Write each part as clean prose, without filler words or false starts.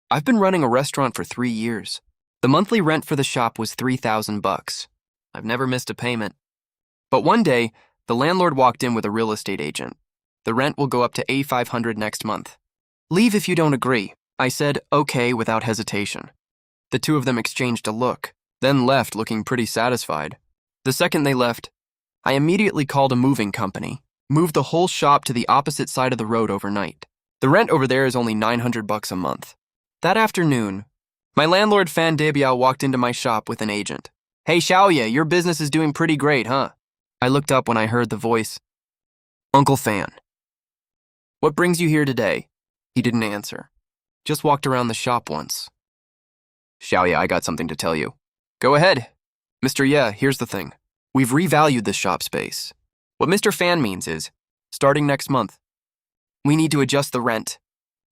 I've been running a restaurant for 3 years. The monthly rent for the shop was $3,000. I've never missed a payment. But one day, the landlord walked in with a real estate agent. The rent will go up to $8,500 next month. Leave if you don't agree. I said, okay, without hesitation. The two of them exchanged a look, then left looking pretty satisfied. The second they left, I immediately called a moving company, moved the whole shop to the opposite side of the road overnight. The rent over there is only $900 a month. That afternoon, my landlord Fan Debiao walked into my shop with an agent. Hey Xiaoye, your business is doing pretty great, huh? I looked up when I heard the voice. Uncle Fan. What brings you here today? He didn't answer. Just walked around the shop once. Xiaoye, I got something to tell you. Go ahead. Mr. Ye, here's the thing. We've revalued this shop space. What Mr. Fan means is, starting next month, we need to adjust the rent.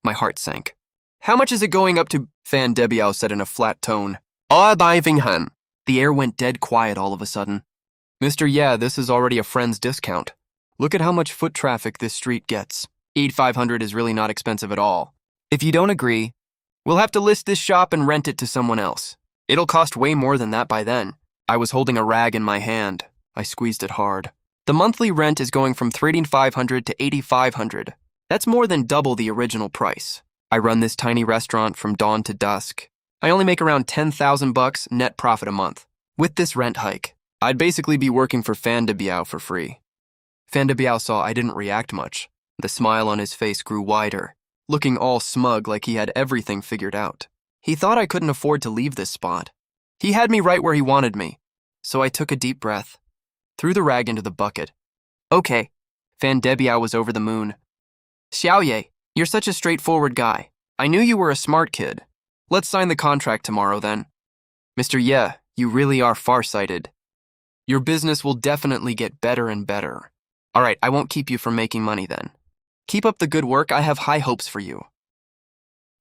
My heart sank. How much is it going up to? Fan Debiao said in a flat tone. Han. The air went dead quiet all of a sudden. Mr. Ye, this is already a friend's discount. Look at how much foot traffic this street gets. 8,500 is really not expensive at all. If you don't agree, we'll have to list this shop and rent it to someone else. It'll cost way more than that by then. I was holding a rag in my hand. I squeezed it hard. The monthly rent is going from 3,500 to 8,500. That's more than double the original price. I run this tiny restaurant from dawn to dusk. I only make around $10,000 net profit a month. With this rent hike, I'd basically be working for Fan Debiao for free. Fan Debiao saw I didn't react much. The smile on his face grew wider, looking all smug like he had everything figured out. He thought I couldn't afford to leave this spot. He had me right where he wanted me, so I took a deep breath, threw the rag into the bucket. Okay, Fan Debiao was over the moon. Xiaoye, you're such a straightforward guy. I knew you were a smart kid. Let's sign the contract tomorrow then. Mr. Ye, you really are farsighted. Your business will definitely get better and better. All right, I won't keep you from making money then. Keep up the good work, I have high hopes for you.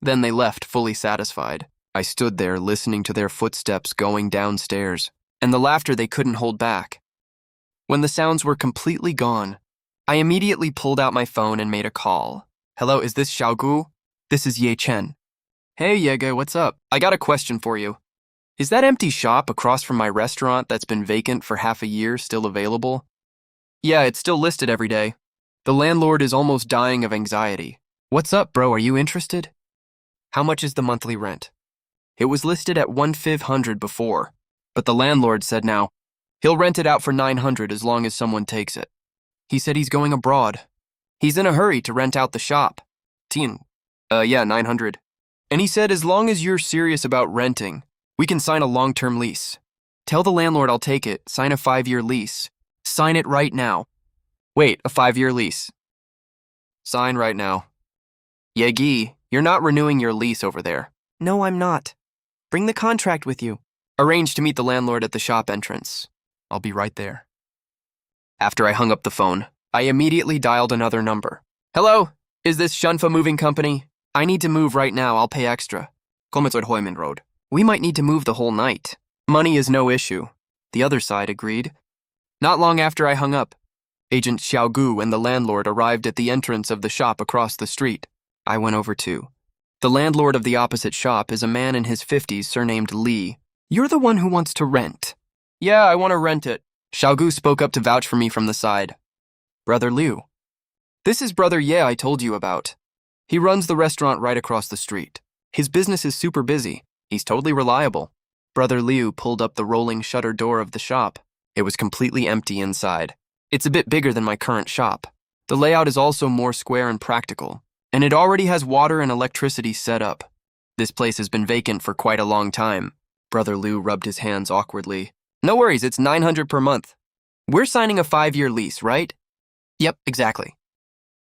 Then they left, fully satisfied. I stood there listening to their footsteps going downstairs, and the laughter they couldn't hold back. When the sounds were completely gone, I immediately pulled out my phone and made a call. Hello, is this Xiaogu? This is Ye Chen. Hey Yege, what's up? I got a question for you. Is that empty shop across from my restaurant that's been vacant for half a year still available? Yeah, it's still listed every day. The landlord is almost dying of anxiety. What's up, bro? Are you interested? How much is the monthly rent? It was listed at 1,500 before, but the landlord said now, he'll rent it out for 900 as long as someone takes it. He said he's going abroad. He's in a hurry to rent out the shop. 900. And he said as long as you're serious about renting, we can sign a long-term lease. Tell the landlord I'll take it, sign a 5-year lease. Sign it right now. Wait, a 5-year lease. Sign right now. Yegi, you're not renewing your lease over there. No, I'm not. Bring the contract with you. Arrange to meet the landlord at the shop entrance. I'll be right there. After I hung up the phone, I immediately dialed another number. Hello, is this Shunfa Moving Company? I need to move right now, I'll pay extra. Hoimin Road. We might need to move the whole night. Money is no issue. The other side agreed. Not long after I hung up, Agent Xiaogu and the landlord arrived at the entrance of the shop across the street. I went over too. The landlord of the opposite shop is a man in his 50s surnamed Li. You're the one who wants to rent. Yeah, I want to rent it. Xiaogu spoke up to vouch for me from the side. Brother Liu. This is Brother Ye I told you about. He runs the restaurant right across the street. His business is super busy. He's totally reliable. Brother Liu pulled up the rolling shutter door of the shop. It was completely empty inside. It's a bit bigger than my current shop. The layout is also more square and practical, and it already has water and electricity set up. This place has been vacant for quite a long time. Brother Liu rubbed his hands awkwardly. No worries, it's 900 per month. We're signing a 5-year lease, right? Yep, exactly.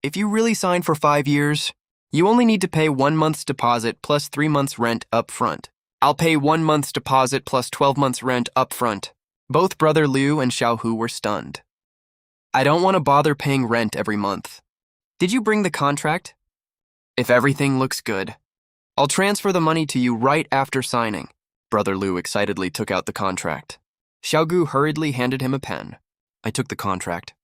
If you really sign for 5 years, you only need to pay 1 month's deposit plus 3 months rent up front. I'll pay 1 month's deposit plus 12 months rent up front. Both Brother Liu and Xiaohu were stunned. I don't want to bother paying rent every month. Did you bring the contract? If everything looks good, I'll transfer the money to you right after signing. Brother Liu excitedly took out the contract. Xiaogu hurriedly handed him a pen. I took the contract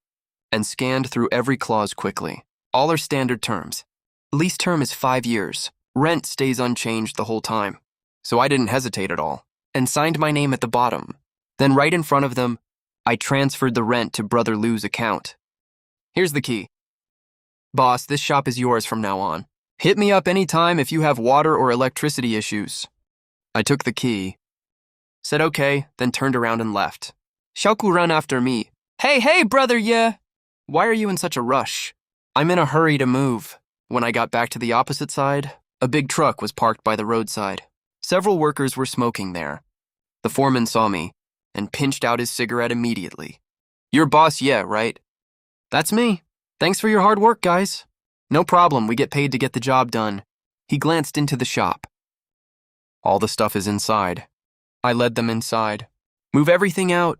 and scanned through every clause quickly. All are standard terms. Lease term is 5 years. Rent stays unchanged the whole time, so I didn't hesitate at all, and signed my name at the bottom. Then right in front of them, I transferred the rent to Brother Lou's account. Here's the key. Boss, this shop is yours from now on. Hit me up anytime if you have water or electricity issues. I took the key, said okay, then turned around and left. Xiaoku ran after me. Hey, brother, yeah. Why are you in such a rush? I'm in a hurry to move. When I got back to the opposite side, a big truck was parked by the roadside. Several workers were smoking there. The foreman saw me and pinched out his cigarette immediately. Your boss, yeah, right? That's me. Thanks for your hard work, guys. No problem, we get paid to get the job done. He glanced into the shop. All the stuff is inside. I led them inside. Move everything out.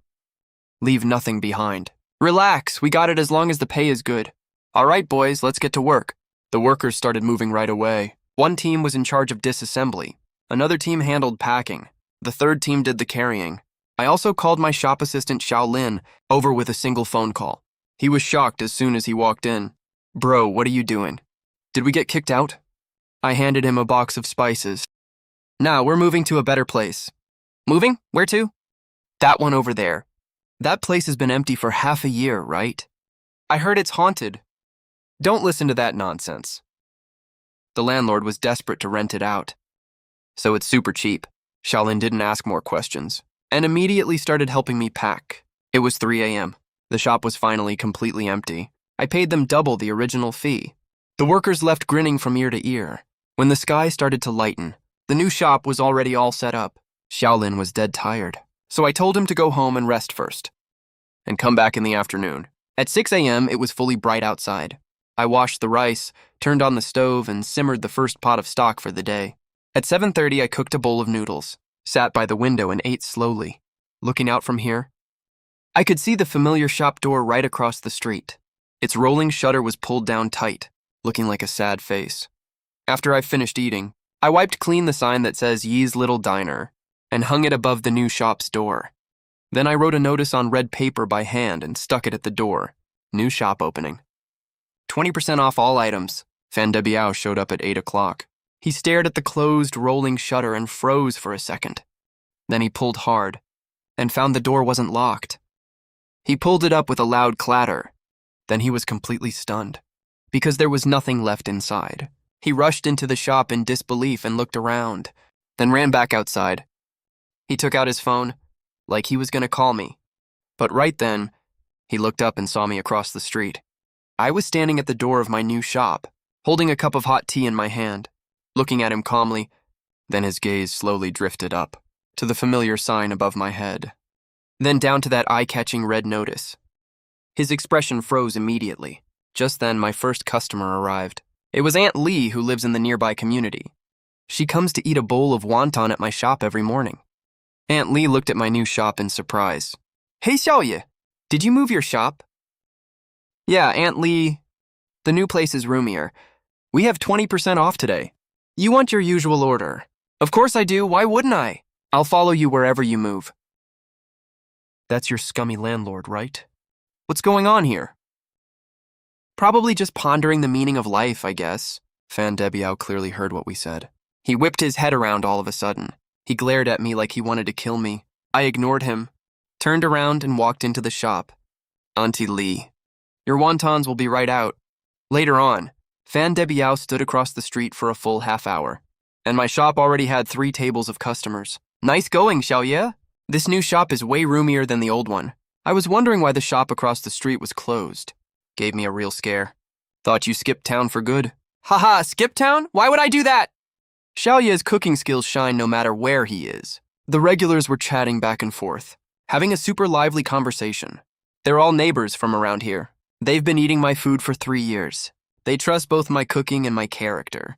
Leave nothing behind. Relax, we got it as long as the pay is good. All right, boys, let's get to work. The workers started moving right away. One team was in charge of disassembly. Another team handled packing. The third team did the carrying. I also called my shop assistant Xiaolin over with a single phone call. He was shocked as soon as he walked in. Bro, what are you doing? Did we get kicked out? I handed him a box of spices. Nah, we're moving to a better place. Moving? Where to? That one over there. That place has been empty for half a year, right? I heard it's haunted. Don't listen to that nonsense. The landlord was desperate to rent it out. So it's super cheap. Xiaolin didn't ask more questions and immediately started helping me pack. It was 3 a.m. The shop was finally completely empty. I paid them double the original fee. The workers left grinning from ear to ear. When the sky started to lighten, the new shop was already all set up. Xiaolin was dead tired, so I told him to go home and rest first, and come back in the afternoon. At 6 a.m., it was fully bright outside. I washed the rice, turned on the stove, and simmered the first pot of stock for the day. At 7:30, I cooked a bowl of noodles, sat by the window, and ate slowly. Looking out from here, I could see the familiar shop door right across the street. Its rolling shutter was pulled down tight, looking like a sad face. After I finished eating, I wiped clean the sign that says Yee's Little Diner and hung it above the new shop's door. Then I wrote a notice on red paper by hand and stuck it at the door. New shop opening. 20% off all items. Fan Debiao showed up at 8 o'clock. He stared at the closed, rolling shutter and froze for a second. Then he pulled hard and found the door wasn't locked. He pulled it up with a loud clatter. Then he was completely stunned, because there was nothing left inside. He rushed into the shop in disbelief and looked around, then ran back outside. He took out his phone, like he was going to call me. But right then, he looked up and saw me across the street. I was standing at the door of my new shop, holding a cup of hot tea in my hand, looking at him calmly. Then his gaze slowly drifted up, to the familiar sign above my head, then down to that eye-catching red notice. His expression froze immediately. Just then, my first customer arrived. It was Aunt Lee, who lives in the nearby community. She comes to eat a bowl of wonton at my shop every morning. Aunt Lee looked at my new shop in surprise. Hey, Xiaoye, did you move your shop? Yeah, Aunt Lee. The new place is roomier. We have 20% off today. You want your usual order? Of course I do, why wouldn't I? I'll follow you wherever you move. That's your scummy landlord, right? What's going on here? Probably just pondering the meaning of life, I guess. Fan Debiao clearly heard what we said. He whipped his head around all of a sudden. He glared at me like he wanted to kill me. I ignored him, turned around and walked into the shop. Auntie Lee, your wontons will be right out. Later on, Fan Debiao stood across the street for a full half hour, and my shop already had 3 tables of customers. Nice going, Xiaoye. This new shop is way roomier than the old one. I was wondering why the shop across the street was closed. Gave me a real scare. Thought you skipped town for good. Haha, skip town? Why would I do that? Xiaoye's cooking skills shine no matter where he is. The regulars were chatting back and forth, having a super lively conversation. They're all neighbors from around here. They've been eating my food for 3 years. They trust both my cooking and my character.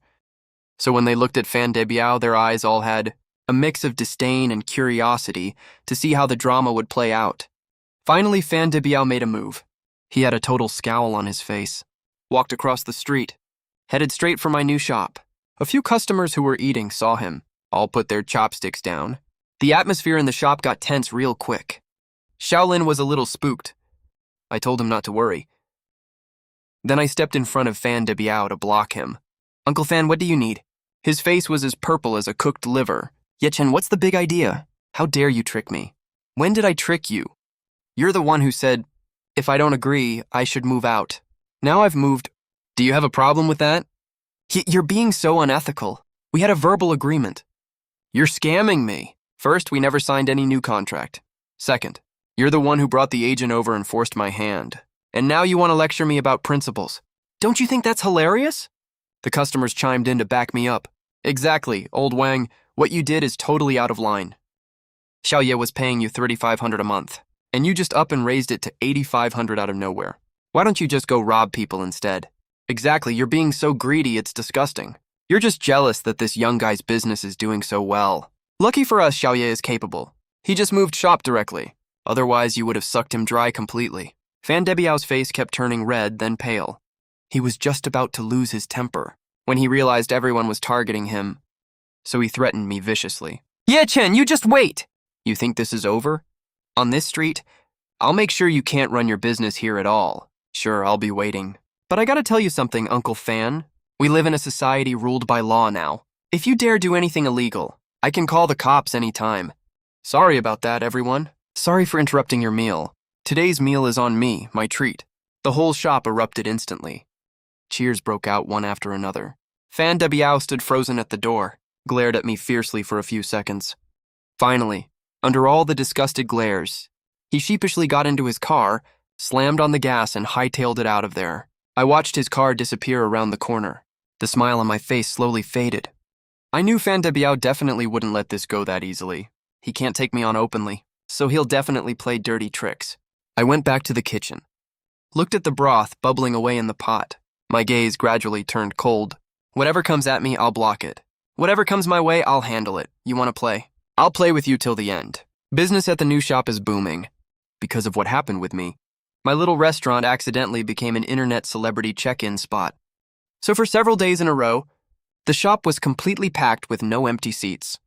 So when they looked at Fan Debiao, their eyes all had a mix of disdain and curiosity to see how the drama would play out. Finally, Fan Debiao made a move. He had a total scowl on his face, walked across the street, headed straight for my new shop. A few customers who were eating saw him, all put their chopsticks down. The atmosphere in the shop got tense real quick. Xiaolin was a little spooked. I told him not to worry. Then I stepped in front of Fan Debiao to block him. Uncle Fan, what do you need? His face was as purple as a cooked liver. Ye-chen, what's the big idea? How dare you trick me? When did I trick you? You're the one who said, if I don't agree, I should move out. Now I've moved. Do you have a problem with that? You're being so unethical. We had a verbal agreement. You're scamming me. First, we never signed any new contract. Second, you're the one who brought the agent over and forced my hand. And now you want to lecture me about principles. Don't you think that's hilarious? The customers chimed in to back me up. Exactly, old Wang. What you did is totally out of line. Xiaoye was paying you $3,500 a month, and you just up and raised it to $8,500 out of nowhere. Why don't you just go rob people instead? Exactly, you're being so greedy, it's disgusting. You're just jealous that this young guy's business is doing so well. Lucky for us, Xiaoye is capable. He just moved shop directly. Otherwise, you would have sucked him dry completely. Fan Debiao's face kept turning red, then pale. He was just about to lose his temper when he realized everyone was targeting him. So he threatened me viciously. Ye-chen, you just wait! You think this is over? On this street, I'll make sure you can't run your business here at all. Sure, I'll be waiting. But I gotta tell you something, Uncle Fan. We live in a society ruled by law now. If you dare do anything illegal, I can call the cops anytime. Sorry about that, everyone. Sorry for interrupting your meal. Today's meal is on me, my treat. The whole shop erupted instantly. Cheers broke out one after another. Fan Debiao stood frozen at the door, glared at me fiercely for a few seconds. Finally, under all the disgusted glares, he sheepishly got into his car, slammed on the gas, and hightailed it out of there. I watched his car disappear around the corner. The smile on my face slowly faded. I knew Fan Debiao definitely wouldn't let this go that easily. He can't take me on openly, so he'll definitely play dirty tricks. I went back to the kitchen, looked at the broth bubbling away in the pot. My gaze gradually turned cold. Whatever comes at me, I'll block it. Whatever comes my way, I'll handle it. You want to play? I'll play with you till the end. Business at the new shop is booming. Because of what happened with me, my little restaurant accidentally became an internet celebrity check-in spot. So for several days in a row, the shop was completely packed with no empty seats.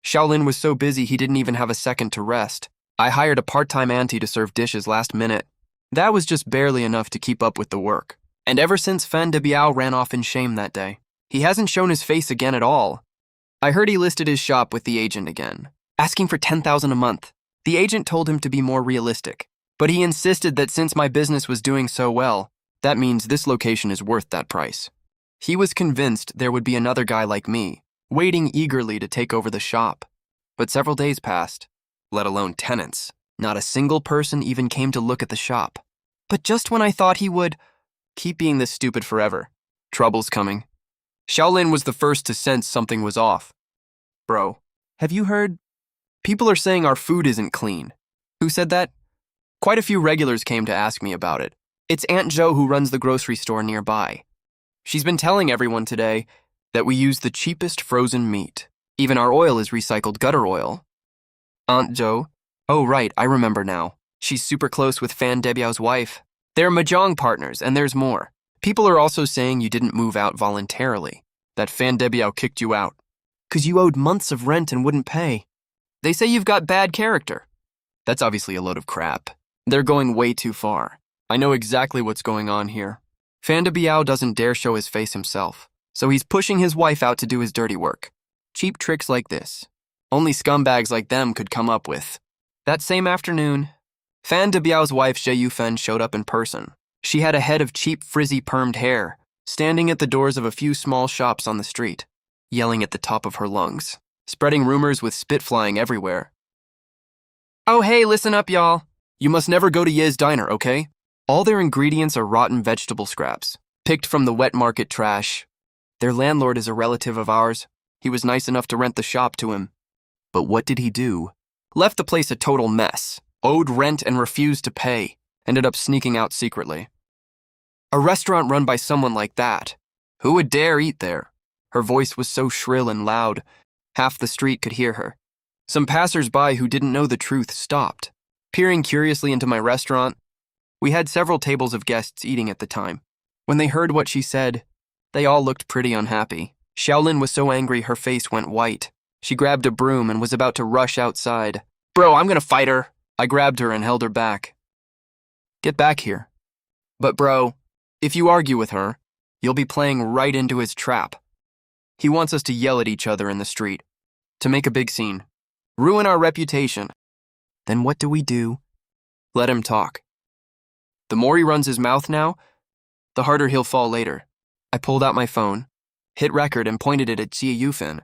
Shaolin was so busy he didn't even have a second to rest. I hired a part-time auntie to serve dishes last minute. That was just barely enough to keep up with the work. And ever since Fan Debiao ran off in shame that day, he hasn't shown his face again at all. I heard he listed his shop with the agent again, asking for $10,000 a month. The agent told him to be more realistic, but he insisted that since my business was doing so well, that means this location is worth that price. He was convinced there would be another guy like me, waiting eagerly to take over the shop. But several days passed, let alone tenants. Not a single person even came to look at the shop. But just when I thought he would, keep being this stupid forever, trouble's coming. Shaolin was the first to sense something was off. Bro, have you heard? People are saying our food isn't clean. Who said that? Quite a few regulars came to ask me about it. It's Aunt Jo who runs the grocery store nearby. She's been telling everyone today that we use the cheapest frozen meat. Even our oil is recycled gutter oil. Aunt Jo? Oh right, I remember now. She's super close with Fan Debiao's wife. They're mahjong partners, and there's more. People are also saying you didn't move out voluntarily, that Fan Debiao kicked you out, 'cause you owed months of rent and wouldn't pay. They say you've got bad character. That's obviously a load of crap. They're going way too far. I know exactly what's going on here. Fan Debiao doesn't dare show his face himself, so he's pushing his wife out to do his dirty work. Cheap tricks like this, only scumbags like them could come up with. That same afternoon, Fan Debiao's wife Xie Yufen showed up in person. She had a head of cheap, frizzy, permed hair, standing at the doors of a few small shops on the street, yelling at the top of her lungs, spreading rumors with spit flying everywhere. Oh hey, listen up, y'all. You must never go to Ye's Diner, okay? All their ingredients are rotten vegetable scraps, picked from the wet market trash. Their landlord is a relative of ours. He was nice enough to rent the shop to him. But what did he do? Left the place a total mess, owed rent and refused to pay, ended up sneaking out secretly. A restaurant run by someone like that, who would dare eat there? Her voice was so shrill and loud, half the street could hear her. Some passers-by who didn't know the truth stopped, peering curiously into my restaurant. We had several tables of guests eating at the time. When they heard what she said, they all looked pretty unhappy. Shaolin was so angry her face went white. She grabbed a broom and was about to rush outside. Bro, I'm gonna fight her. I grabbed her and held her back. Get back here. But bro, if you argue with her, you'll be playing right into his trap. He wants us to yell at each other in the street, to make a big scene, ruin our reputation. Then what do? Let him talk. The more he runs his mouth now, the harder he'll fall later. I pulled out my phone, hit record, and pointed it at Jie Yufan.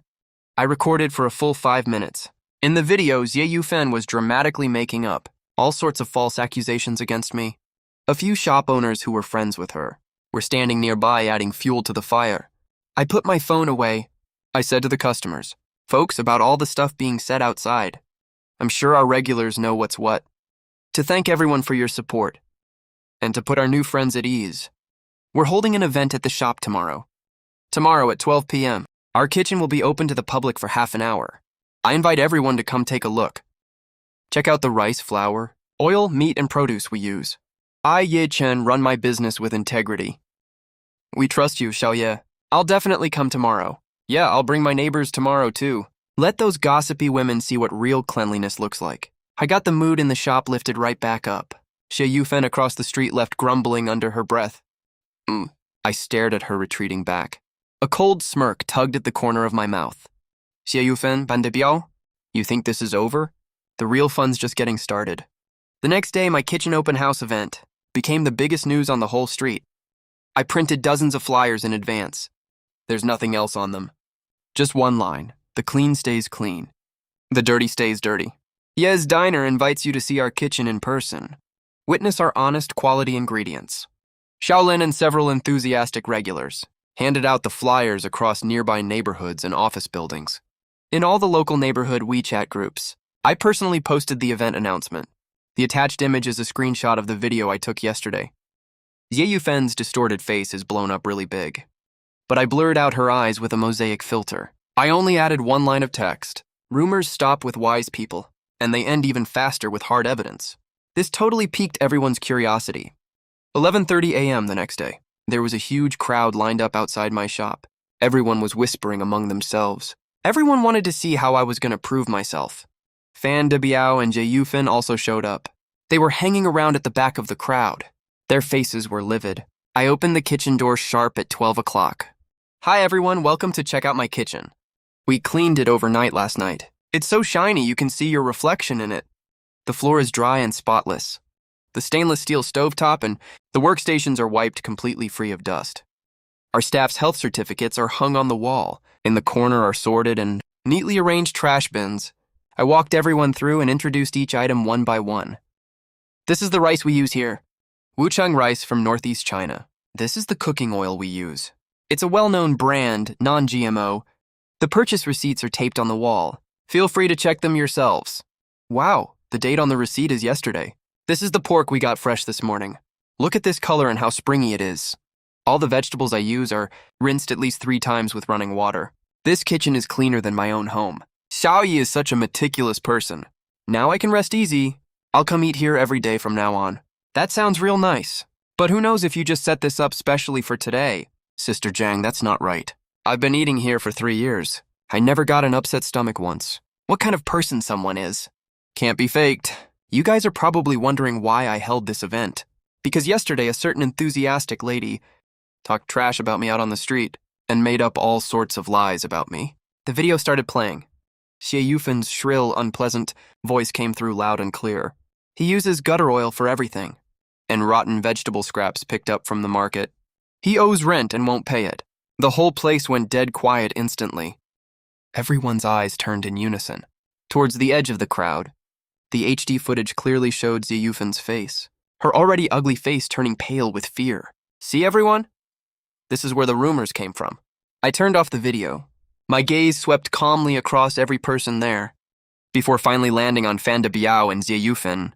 I recorded for a full 5 minutes. In the video, Jie Yufan was dramatically making up all sorts of false accusations against me. A few shop owners who were friends with her were standing nearby adding fuel to the fire. I put my phone away. I said to the customers, "Folks, about all the stuff being said outside, I'm sure our regulars know what's what. To thank everyone for your support, and to put our new friends at ease, we're holding an event at the shop tomorrow. Tomorrow at 12 p.m., our kitchen will be open to the public for half an hour. I invite everyone to come take a look. Check out the rice, flour, oil, meat, and produce we use. I, Ye Chen, run my business with integrity. We trust you, Xiaoye. I'll definitely come tomorrow. Yeah, I'll bring my neighbors tomorrow too. Let those gossipy women see what real cleanliness looks like." I got the mood in the shop lifted right back up. Xie Yufan across the street left grumbling under her breath. I stared at her retreating back. A cold smirk tugged at the corner of my mouth. "Xie Yufan, ban de biao? You think this is over? The real fun's just getting started." The next day, my kitchen open house event became the biggest news on the whole street. I printed dozens of flyers in advance. There's nothing else on them. Just one line: the clean stays clean. The dirty stays dirty. Ye's Diner invites you to see our kitchen in person. Witness our honest quality ingredients. Shaolin and several enthusiastic regulars handed out the flyers across nearby neighborhoods and office buildings. In all the local neighborhood WeChat groups, I personally posted the event announcement. The attached image is a screenshot of the video I took yesterday. Jie Yufan's distorted face is blown up really big, but I blurred out her eyes with a mosaic filter. I only added one line of text: "Rumors stop with wise people, and they end even faster with hard evidence." This totally piqued everyone's curiosity. 11:30 a.m. the next day, there was a huge crowd lined up outside my shop. Everyone was whispering among themselves. Everyone wanted to see how I was going to prove myself. Fan De Biao and Jie Yufan also showed up. They were hanging around at the back of the crowd. Their faces were livid. I opened the kitchen door sharp at 12 o'clock. "Hi everyone, welcome to check out my kitchen. We cleaned it overnight last night. It's so shiny you can see your reflection in it. The floor is dry and spotless. The stainless steel stovetop and the workstations are wiped completely free of dust. Our staff's health certificates are hung on the wall. In the corner are sorted and neatly arranged trash bins. I walked everyone through and introduced each item one by one. This is the rice we use here. Wuchang rice from Northeast China. This is the cooking oil we use. It's a well-known brand, non-GMO. The purchase receipts are taped on the wall. Feel free to check them yourselves. Wow, the date on the receipt is yesterday. This is the pork we got fresh this morning. Look at this color and how springy it is. All the vegetables I use are rinsed at least 3 times with running water. This kitchen is cleaner than my own home. Xiaoyi is such a meticulous person. Now I can rest easy. I'll come eat here every day from now on." "That sounds real nice. But who knows if you just set this up specially for today?" "Sister Jiang, that's not right. I've been eating here for 3 years. I never got an upset stomach once. What kind of person someone is? Can't be faked. You guys are probably wondering why I held this event. Because yesterday a certain enthusiastic lady talked trash about me out on the street and made up all sorts of lies about me." The video started playing. Xie Yufan's shrill, unpleasant voice came through loud and clear. "He uses gutter oil for everything, and rotten vegetable scraps picked up from the market. He owes rent and won't pay it." The whole place went dead quiet instantly. Everyone's eyes turned in unison. Towards the edge of the crowd, the HD footage clearly showed Xie Yufan's face, her already ugly face turning pale with fear. "See everyone? This is where the rumors came from." I turned off the video. My gaze swept calmly across every person there, before finally landing on Fan De Biao and Xie Yufan.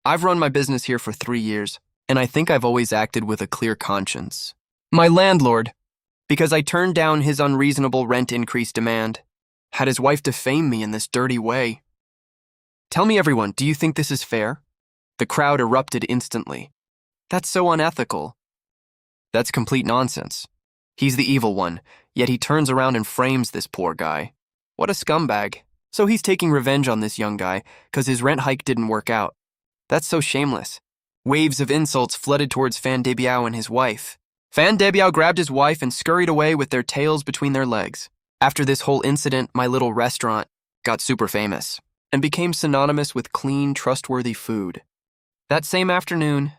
I've run my business here for 3 years, and I think I've always acted with a clear conscience. My landlord, because I turned down his unreasonable rent increase demand, had his wife defame me in this dirty way. "Tell me everyone, do you think this is fair?" The crowd erupted instantly. "That's so unethical." "That's complete nonsense. He's the evil one, yet he turns around and frames this poor guy. What a scumbag. So he's taking revenge on this young guy because his rent hike didn't work out. That's so shameless." Waves of insults flooded towards Fan De Biao and his wife. Fan Debiao grabbed his wife and scurried away with their tails between their legs. After this whole incident, my little restaurant got super famous and became synonymous with clean, trustworthy food. That same afternoon,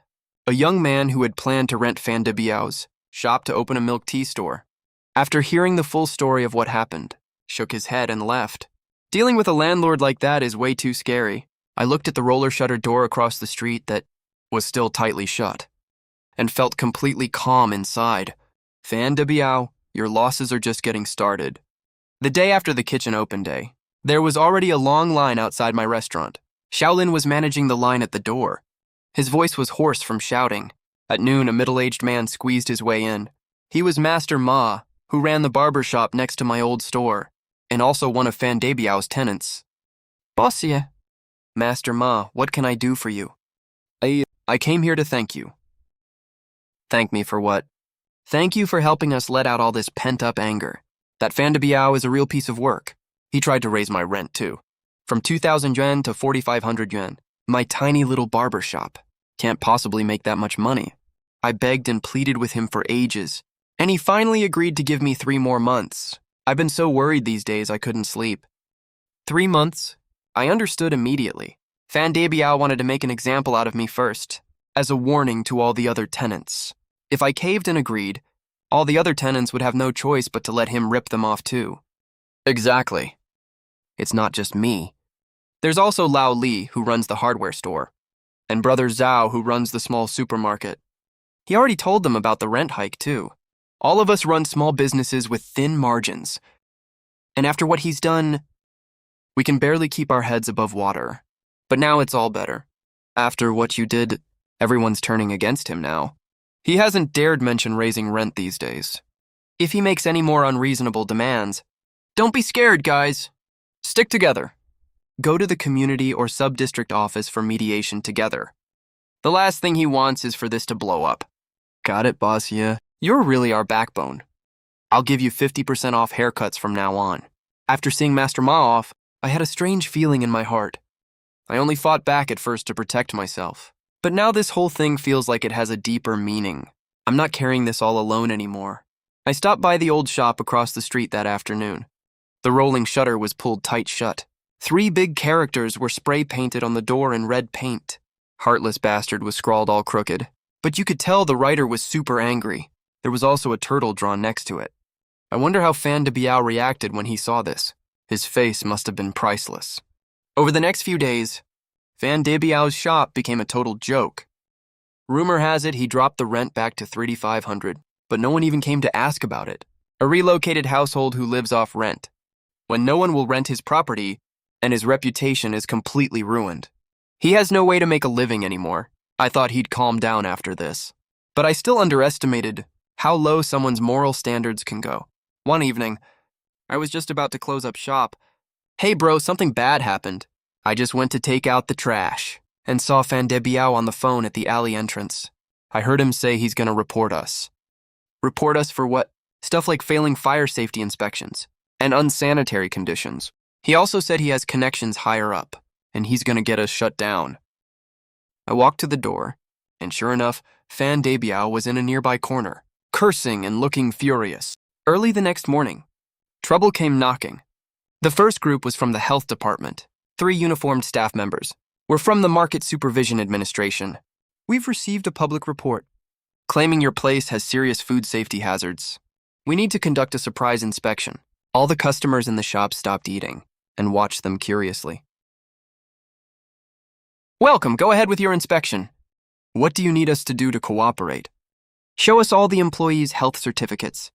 a young man who had planned to rent Fan Debiao's shop to open a milk tea store, after hearing the full story of what happened, shook his head and left. Dealing with a landlord like that is way too scary. I looked at the roller shutter door across the street that was still tightly shut and felt completely calm inside. Fan Debiao, your losses are just getting started. The day after the kitchen open day, there was already a long line outside my restaurant. Shaolin was managing the line at the door. His voice was hoarse from shouting. At noon, a middle-aged man squeezed his way in. He was Master Ma, who ran the barber shop next to my old store, and also one of Fan Debiao's tenants. Bossia. Master Ma, what can I do for you? I came here to thank you. Thank me for what? Thank you for helping us let out all this pent-up anger. That Fan Debiao is a real piece of work. He tried to raise my rent, too. From 2,000 yuan to 4,500 yuan. My tiny little barber shop. Can't possibly make that much money. I begged and pleaded with him for ages, and he finally agreed to give me 3 more months. I've been so worried these days I couldn't sleep. 3 months? I understood immediately. Fan Debiao wanted to make an example out of me first, as a warning to all the other tenants. If I caved and agreed, all the other tenants would have no choice but to let him rip them off too. Exactly. It's not just me. There's also Lao Li, who runs the hardware store, and Brother Zhao, who runs the small supermarket. He already told them about the rent hike too. All of us run small businesses with thin margins. And after what he's done, we can barely keep our heads above water. But now it's all better. After what you did, everyone's turning against him now. He hasn't dared mention raising rent these days. If he makes any more unreasonable demands, don't be scared, guys. Stick together. Go to the community or sub-district office for mediation together. The last thing he wants is for this to blow up. Got it, Bossia. You're really our backbone. I'll give you 50% off haircuts from now on. After seeing Master Ma off, I had a strange feeling in my heart. I only fought back at first to protect myself. But now this whole thing feels like it has a deeper meaning. I'm not carrying this all alone anymore. I stopped by the old shop across the street that afternoon. The rolling shutter was pulled tight shut. 3 big characters were spray-painted on the door in red paint. Heartless bastard was scrawled all crooked, but you could tell the writer was super angry. There was also a turtle drawn next to it. I wonder how Fan Debiao reacted when he saw this. His face must have been priceless. Over the next few days, Fan Debiao's shop became a total joke. Rumor has it he dropped the rent back to 3,500, but no one even came to ask about it. A relocated household who lives off rent. When no one will rent his property, and his reputation is completely ruined. He has no way to make a living anymore. I thought he'd calm down after this. But I still underestimated how low someone's moral standards can go. One evening, I was just about to close up shop. Hey bro, something bad happened. I just went to take out the trash and saw Fan Debiao on the phone at the alley entrance. I heard him say he's gonna report us. Report us for what? Stuff like failing fire safety inspections and unsanitary conditions. He also said he has connections higher up, and he's gonna get us shut down. I walked to the door, and sure enough, Fan Debiao was in a nearby corner, cursing and looking furious. Early the next morning, trouble came knocking. The first group was from the health department. 3 uniformed staff members were from the Market Supervision Administration. We've received a public report claiming your place has serious food safety hazards. We need to conduct a surprise inspection. All the customers in the shop stopped eating and watched them curiously. Welcome, go ahead with your inspection. What do you need us to do to cooperate? Show us all the employees' health certificates.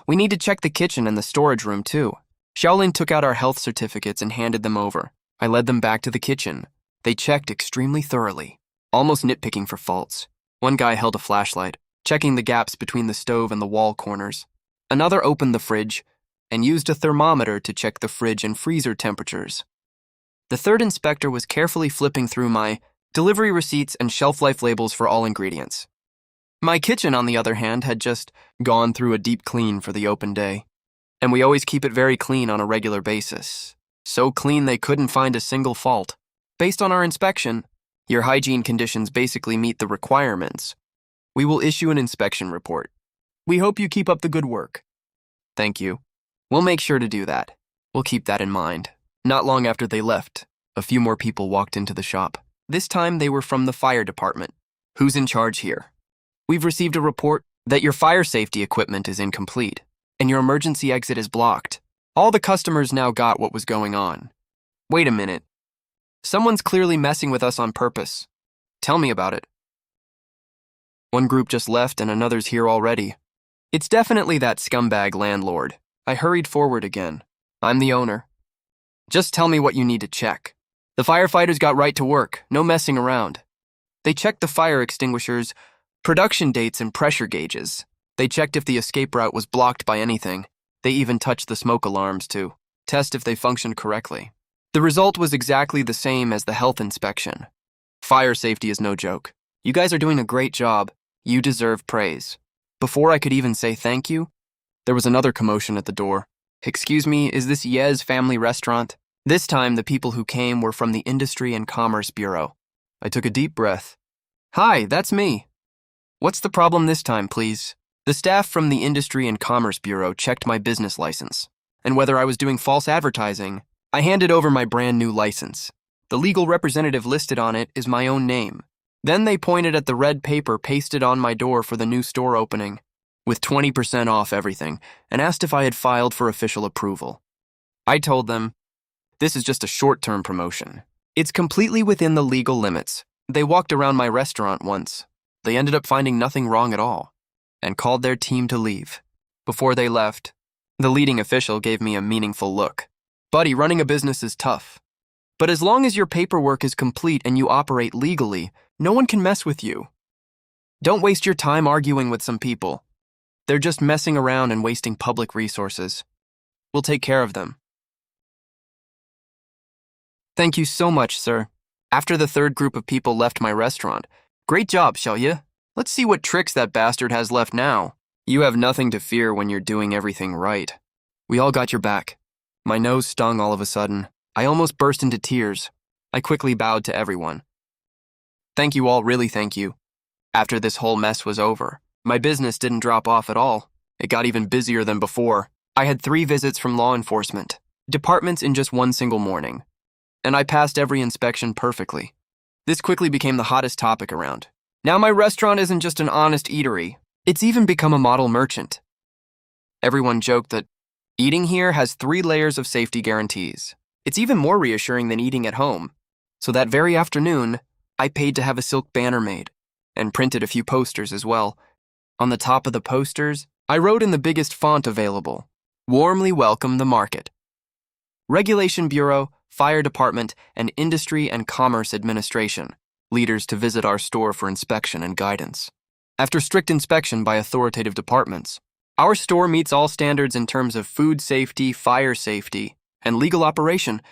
We need to check the kitchen and the storage room too. Shaolin took out our health certificates and handed them over. I led them back to the kitchen. They checked extremely thoroughly, almost nitpicking for faults. One guy held a flashlight, checking the gaps between the stove and the wall corners. Another opened the fridge and used a thermometer to check the fridge and freezer temperatures. The third inspector was carefully flipping through my delivery receipts and shelf life labels for all ingredients. My kitchen, on the other hand, had just gone through a deep clean for the open day. And we always keep it very clean on a regular basis. So clean they couldn't find a single fault. Based on our inspection, your hygiene conditions basically meet the requirements. We will issue an inspection report. We hope you keep up the good work. Thank you. We'll make sure to do that. We'll keep that in mind. Not long after they left, a few more people walked into the shop. This time they were from the fire department. Who's in charge here? We've received a report that your fire safety equipment is incomplete and your emergency exit is blocked. All the customers now got what was going on. Wait a minute. Someone's clearly messing with us on purpose. Tell me about it. One group just left and another's here already. It's definitely that scumbag landlord. I hurried forward again. I'm the owner. Just tell me what you need to check. The firefighters got right to work, no messing around. They checked the fire extinguishers, production dates, and pressure gauges. They checked if the escape route was blocked by anything. They even touched the smoke alarms to test if they functioned correctly. The result was exactly the same as the health inspection. Fire safety is no joke. You guys are doing a great job. You deserve praise. Before I could even say thank you, there was another commotion at the door. Excuse me, is this Yez Family Restaurant? This time, the people who came were from the Industry and Commerce Bureau. I took a deep breath. Hi, that's me. What's the problem this time, please? The staff from the Industry and Commerce Bureau checked my business license, and whether I was doing false advertising, I handed over my brand new license. The legal representative listed on it is my own name. Then they pointed at the red paper pasted on my door for the new store opening, with 20% off everything, and asked if I had filed for official approval. I told them, this is just a short-term promotion. It's completely within the legal limits. They walked around my restaurant once. They ended up finding nothing wrong at all, and called their team to leave. Before they left, the leading official gave me a meaningful look. Buddy, running a business is tough. But as long as your paperwork is complete and you operate legally, no one can mess with you. Don't waste your time arguing with some people. They're just messing around and wasting public resources. We'll take care of them. Thank you so much, sir. After the third group of people left my restaurant, great job, Xiaoye. Let's see what tricks that bastard has left now. You have nothing to fear when you're doing everything right. We all got your back. My nose stung all of a sudden. I almost burst into tears. I quickly bowed to everyone. Thank you all, really thank you. After this whole mess was over, my business didn't drop off at all. It got even busier than before. I had 3 visits from law enforcement departments in just one single morning, and I passed every inspection perfectly. This quickly became the hottest topic around. Now my restaurant isn't just an honest eatery, it's even become a model merchant. Everyone joked that eating here has 3 layers of safety guarantees. It's even more reassuring than eating at home. So that very afternoon, I paid to have a silk banner made, and printed a few posters as well. On the top of the posters, I wrote in the biggest font available, "Warmly welcome the market." Regulation Bureau, Fire Department, and Industry and Commerce Administration, leaders to visit our store for inspection and guidance. After strict inspection by authoritative departments, our store meets all standards in terms of food safety, fire safety, and legal operation,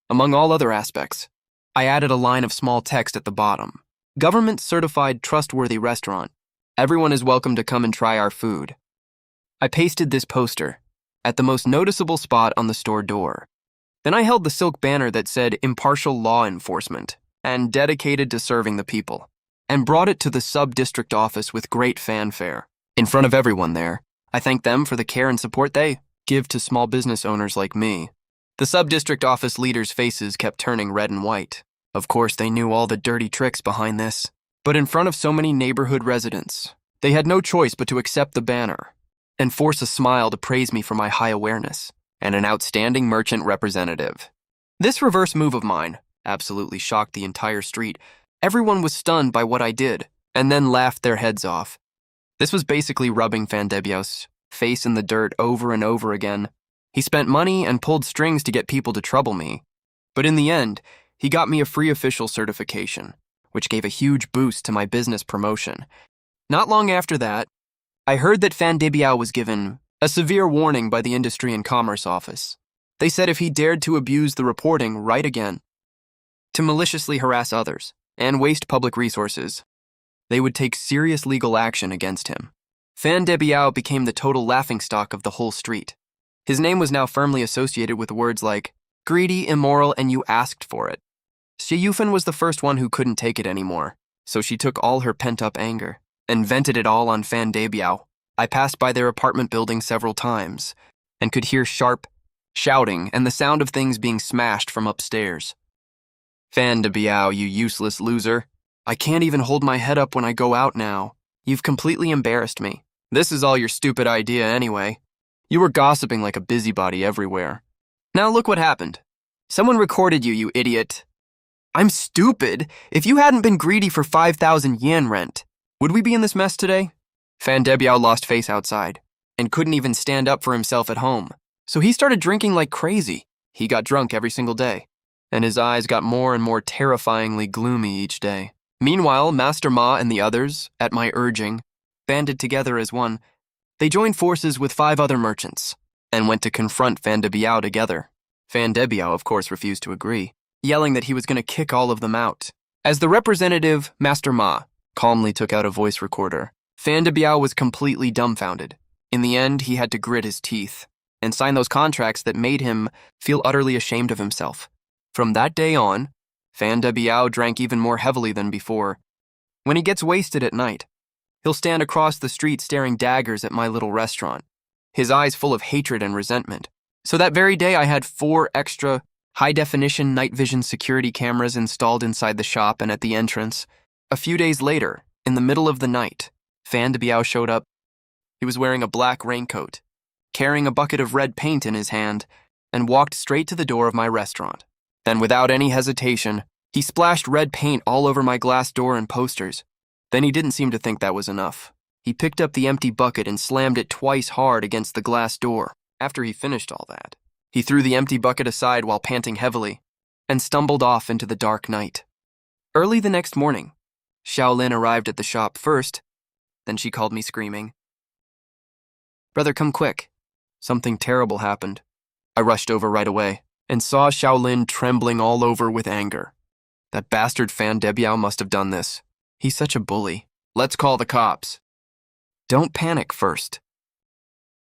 among all other aspects. I added a line of small text at the bottom. Government-certified trustworthy restaurant. Everyone is welcome to come and try our food. I pasted this poster at the most noticeable spot on the store door. Then I held the silk banner that said impartial law enforcement and dedicated to serving the people, and brought it to the sub-district office with great fanfare. In front of everyone there, I thanked them for the care and support they give to small business owners like me. The sub-district office leaders' faces kept turning red and white. Of course, they knew all the dirty tricks behind this, but in front of so many neighborhood residents, they had no choice but to accept the banner and force a smile to praise me for my high awareness and an outstanding merchant representative. This reverse move of mine absolutely shocked the entire street. Everyone was stunned by what I did, and then laughed their heads off. This was basically rubbing Fandebiao's face in the dirt over and over again. He spent money and pulled strings to get people to trouble me, but in the end, he got me a free official certification, which gave a huge boost to my business promotion. Not long after that, I heard that Fandebiao was given a severe warning by the Industry and Commerce Office. They said if he dared to abuse the reporting right again, to maliciously harass others, and waste public resources, they would take serious legal action against him. Fandebiao became the total laughingstock of the whole street. His name was now firmly associated with words like greedy, immoral, and you asked for it. Shiyufan was the first one who couldn't take it anymore, so she took all her pent-up anger and vented it all on Fandebiao. I passed by their apartment building several times and could hear sharp shouting and the sound of things being smashed from upstairs. Fan de Biao, you useless loser. I can't even hold my head up when I go out now. You've completely embarrassed me. This is all your stupid idea anyway. You were gossiping like a busybody everywhere. Now look what happened. Someone recorded you, you idiot. I'm stupid. If you hadn't been greedy for 5,000 yen rent, would we be in this mess today? Fan de Biao lost face outside and couldn't even stand up for himself at home. So he started drinking like crazy. He got drunk every single day, and his eyes got more and more terrifyingly gloomy each day. Meanwhile, Master Ma and the others, at my urging, banded together as one. They joined forces with 5 other merchants and went to confront Fan de Biao together. Fan de Biao, of course, refused to agree, yelling that he was going to kick all of them out. As the representative, Master Ma calmly took out a voice recorder. Fan de Biao was completely dumbfounded. In the end, he had to grit his teeth and sign those contracts that made him feel utterly ashamed of himself. From that day on, Fan de Biao drank even more heavily than before. When he gets wasted at night, he'll stand across the street staring daggers at my little restaurant, his eyes full of hatred and resentment. So that very day, I had 4 extra high-definition night vision security cameras installed inside the shop and at the entrance. A few days later, in the middle of the night, Fan de Biao showed up. He was wearing a black raincoat, carrying a bucket of red paint in his hand, and walked straight to the door of my restaurant. Then, without any hesitation, he splashed red paint all over my glass door and posters. Then he didn't seem to think that was enough. He picked up the empty bucket and slammed it twice hard against the glass door. After he finished all that, he threw the empty bucket aside while panting heavily and stumbled off into the dark night. Early the next morning, Xiaolin arrived at the shop first. Then she called me screaming, "Brother, come quick. Something terrible happened." I rushed over right away and saw Xiaolin trembling all over with anger. That bastard Fan de Biao must have done this. He's such a bully. Let's call the cops. Don't panic first.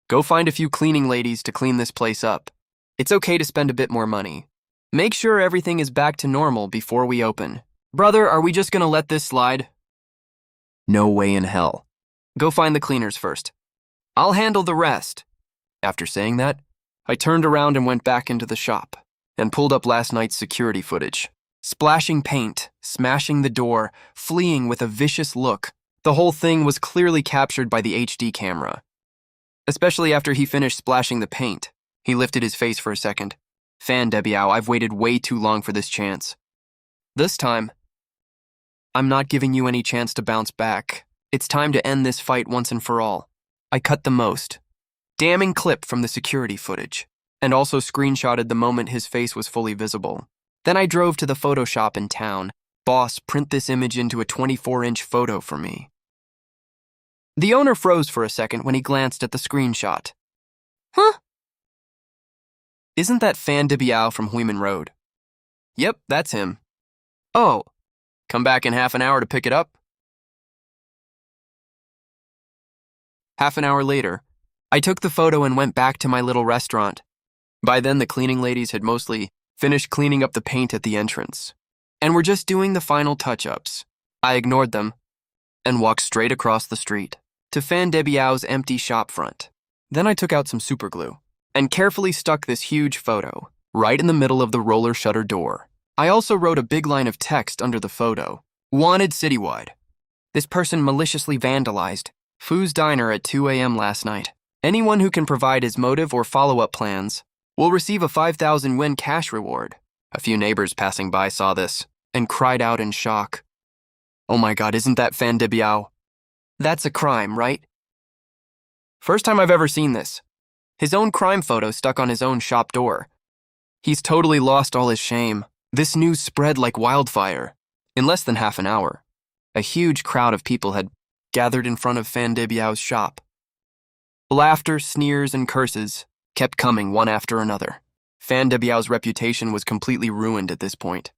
Go find a few cleaning ladies to clean this place up. It's okay to spend a bit more money. Make sure everything is back to normal before we open. Brother, are we just gonna let this slide? No way in hell. Go find the cleaners first. I'll handle the rest. After saying that, I turned around and went back into the shop and pulled up last night's security footage. Splashing paint, smashing the door, fleeing with a vicious look. The whole thing was clearly captured by the HD camera. Especially after he finished splashing the paint. He lifted his face for a second. Fan de Biao, I've waited way too long for this chance. This time, I'm not giving you any chance to bounce back. It's time to end this fight once and for all. I cut the most damning clip from the security footage and also screenshotted the moment his face was fully visible. Then I drove to the photo shop in town. Boss, print this image into a 24-inch photo for me. The owner froze for a second when he glanced at the screenshot. Huh? Isn't that Fan de Biao from Huiman Road? Yep, that's him. Oh, come back in half an hour to pick it up? Half an hour later, I took the photo and went back to my little restaurant. By then, the cleaning ladies had mostly finished cleaning up the paint at the entrance and were just doing the final touch-ups. I ignored them and walked straight across the street to Fan de Biao's empty shop front. Then I took out some superglue and carefully stuck this huge photo right in the middle of the roller shutter door. I also wrote a big line of text under the photo. Wanted citywide. This person maliciously vandalized Fu's Diner at 2 a.m. last night. Anyone who can provide his motive or follow-up plans will receive a 5,000 won cash reward. A few neighbors passing by saw this and cried out in shock. Oh my god, isn't that Fan de Biao? That's a crime, right? First time I've ever seen this. His own crime photo stuck on his own shop door. He's totally lost all his shame. This news spread like wildfire. In less than half an hour, a huge crowd of people had gathered in front of Fan de Biao's shop. Laughter, sneers, and curses kept coming one after another. Fan de Biao's reputation was completely ruined at this point.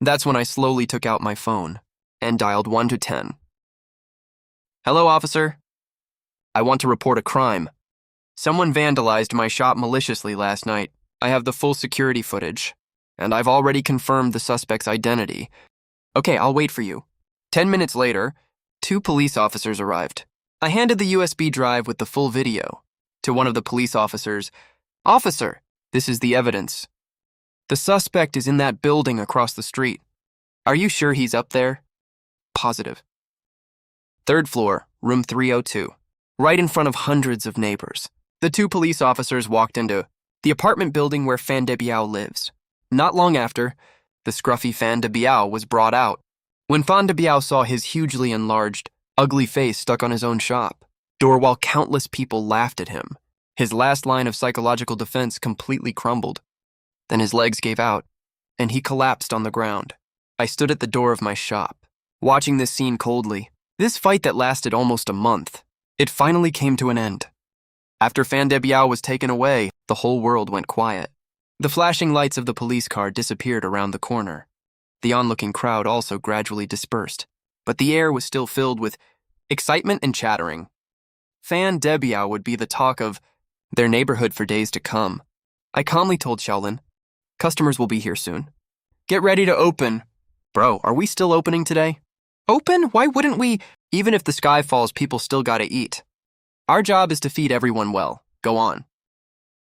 That's when I slowly took out my phone and dialed 1 to 10. Hello, officer. I want to report a crime. Someone vandalized my shop maliciously last night. I have the full security footage, and I've already confirmed the suspect's identity. Okay, I'll wait for you. 10 minutes later, 2 police officers arrived. I handed the USB drive with the full video to one of the police officers. Officer, this is the evidence. The suspect is in that building across the street. Are you sure he's up there? Positive. Third floor, room 302, right in front of hundreds of neighbors. The two police officers walked into the apartment building where Fan de Biao lives. Not long after, the scruffy Fan de Biao was brought out. When Fan de Biao saw his hugely enlarged, ugly face stuck on his own shop door while countless people laughed at him, his last line of psychological defense completely crumbled. Then his legs gave out, and he collapsed on the ground. I stood at the door of my shop, watching this scene coldly. This fight that lasted almost a month, it finally came to an end. After Fan de Biao was taken away, the whole world went quiet. The flashing lights of the police car disappeared around the corner. The onlooking crowd also gradually dispersed, but the air was still filled with excitement and chattering. Fan de Biao would be the talk of their neighborhood for days to come. I calmly told Xiaolin, customers will be here soon. Get ready to open. Bro, are we still opening today? Open? Why wouldn't we? Even if the sky falls, people still gotta eat. Our job is to feed everyone well. Go on.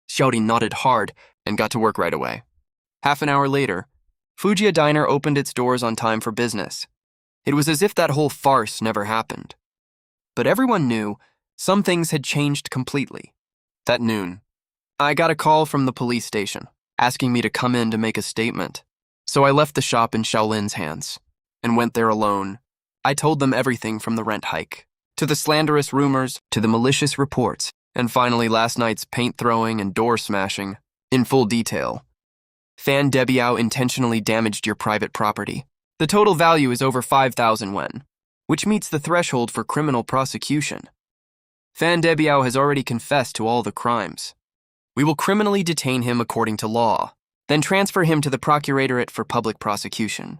Xiaolin nodded hard and got to work right away. Half an hour later, Fujia Diner opened its doors on time for business. It was as if that whole farce never happened. But everyone knew some things had changed completely. That noon, I got a call from the police station, asking me to come in to make a statement. So I left the shop in Xiaolin's hands and went there alone. I told them everything from the rent hike, to the slanderous rumors, to the malicious reports, and finally last night's paint throwing and door smashing, in full detail. Fan de Biao intentionally damaged your private property. The total value is over 5,000 yuan, which meets the threshold for criminal prosecution. Fan de Biao has already confessed to all the crimes. We will criminally detain him according to law, then transfer him to the Procuratorate for public prosecution.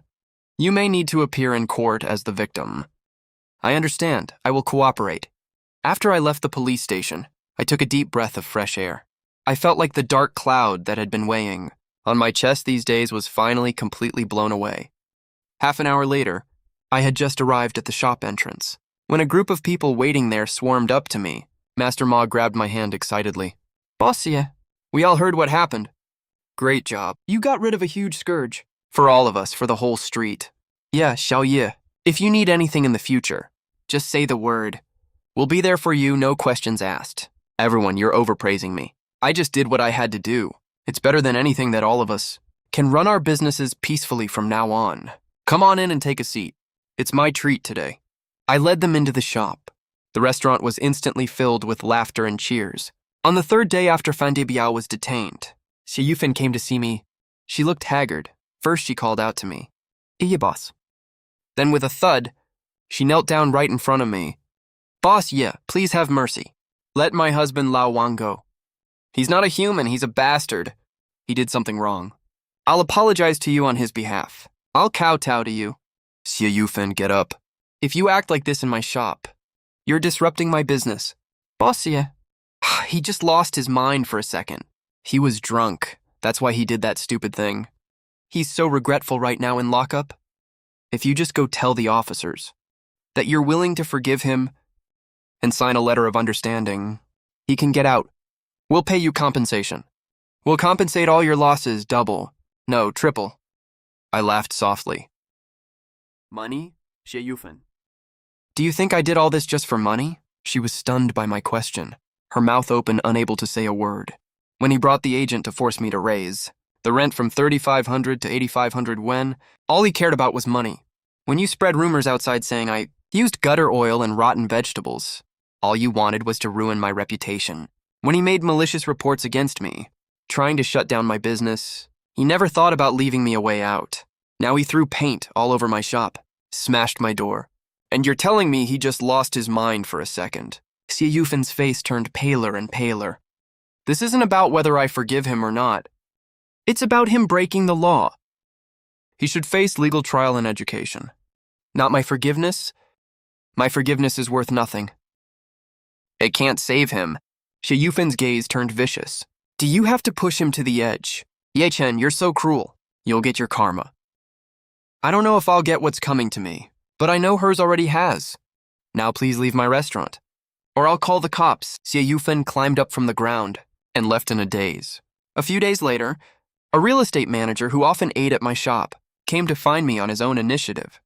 You may need to appear in court as the victim. I understand. I will cooperate. After I left the police station, I took a deep breath of fresh air. I felt like the dark cloud that had been weighing on my chest these days was finally completely blown away. Half an hour later, I had just arrived at the shop entrance. When a group of people waiting there swarmed up to me, Master Ma grabbed my hand excitedly. Bossia, we all heard what happened. Great job. You got rid of a huge scourge. For all of us, for the whole street. Yeah, Xiaoye, if you need anything in the future, just say the word. We'll be there for you, no questions asked. Everyone, you're overpraising me. I just did what I had to do. It's better than anything that all of us can run our businesses peacefully from now on. Come on in and take a seat. It's my treat today. I led them into the shop. The restaurant was instantly filled with laughter and cheers. On the third day after Fan de Biao was detained, Xie Yufan came to see me. She looked haggard. First, she called out to me, "Iya, boss." Then with a thud, she knelt down right in front of me. Boss, yeah, please have mercy. Let my husband Lao Wang go. He's not a human, he's a bastard. He did something wrong. I'll apologize to you on his behalf. I'll kowtow to you. Xie Yufan, get up. If you act like this in my shop, you're disrupting my business. Boss, yeah. He just lost his mind for a second. He was drunk. That's why he did that stupid thing. He's so regretful right now in lockup. If you just go tell the officers that you're willing to forgive him and sign a letter of understanding, he can get out. We'll pay you compensation. We'll compensate all your losses double. No, triple. I laughed softly. Money? Xie Yufan. Do you think I did all this just for money? She was stunned by my question, her mouth open, unable to say a word. When he brought the agent to force me to raise the rent from 3,500 to 8,500 yuan, all he cared about was money. When you spread rumors outside saying I used gutter oil and rotten vegetables, all you wanted was to ruin my reputation. When he made malicious reports against me, trying to shut down my business, he never thought about leaving me a way out. Now he threw paint all over my shop, smashed my door. And you're telling me he just lost his mind for a second. Xie Yufan's face turned paler and paler. This isn't about whether I forgive him or not. It's about him breaking the law. He should face legal trial and education. Not my forgiveness. My forgiveness is worth nothing. It can't save him. Xie Yufan's gaze turned vicious. Do you have to push him to the edge? Ye Chen, you're so cruel. You'll get your karma. I don't know if I'll get what's coming to me, but I know hers already has. Now please leave my restaurant. Or I'll call the cops. Xie Yufan climbed up from the ground and left in a daze. A few days later, a real estate manager who often ate at my shop came to find me on his own initiative.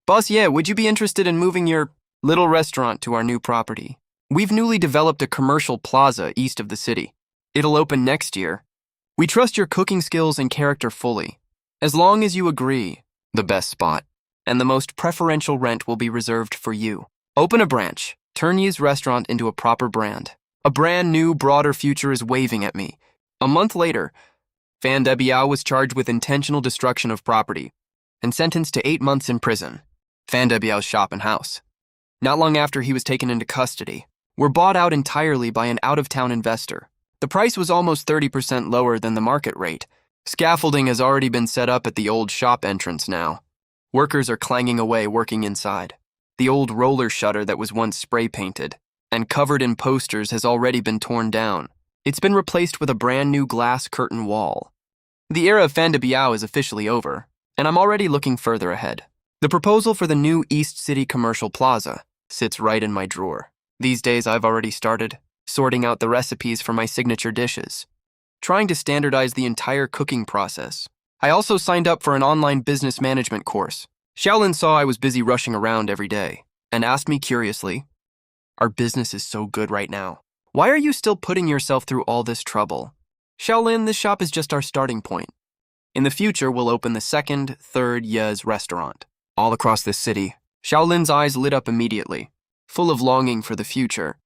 Boss Ye, would you be interested in moving your little restaurant to our new property? We've newly developed a commercial plaza east of the city. It'll open next year. We trust your cooking skills and character fully. As long as you agree, the best spot and the most preferential rent will be reserved for you. Open a branch. Turn Ye's restaurant into a proper brand. A brand new, broader future is waving at me. A month later, Fan Debiao was charged with intentional destruction of property and sentenced to 8 months in prison. Fan Debiao's shop and house, not long after he was taken into custody, were bought out entirely by an out-of-town investor. The price was almost 30% lower than the market rate. Scaffolding has already been set up at the old shop entrance now. Workers are clanging away working inside. The old roller shutter that was once spray-painted and covered in posters has already been torn down. It's been replaced with a brand new glass curtain wall. The era of Fan Debiao is officially over, and I'm already looking further ahead. The proposal for the new East City Commercial Plaza sits right in my drawer. These days I've already started sorting out the recipes for my signature dishes, trying to standardize the entire cooking process. I also signed up for an online business management course. Xiaolin saw I was busy rushing around every day and asked me curiously, "Our business is so good right now. Why are you still putting yourself through all this trouble?" Xiaolin, this shop is just our starting point. In the future, we'll open the second, third Ye's restaurant all across this city. Xiaolin's eyes lit up immediately, full of longing for the future.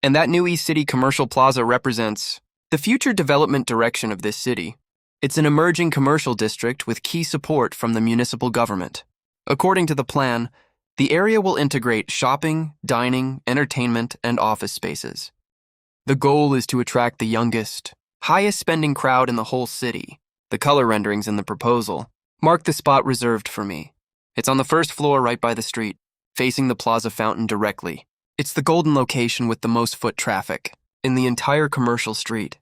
And that new East City Commercial Plaza represents the future development direction of this city. It's an emerging commercial district with key support from the municipal government. According to the plan, the area will integrate shopping, dining, entertainment, and office spaces. The goal is to attract the youngest, highest spending crowd in the whole city. The color renderings in the proposal mark the spot reserved for me. It's on the first floor right by the street, facing the plaza fountain directly. It's the golden location with the most foot traffic in the entire commercial street.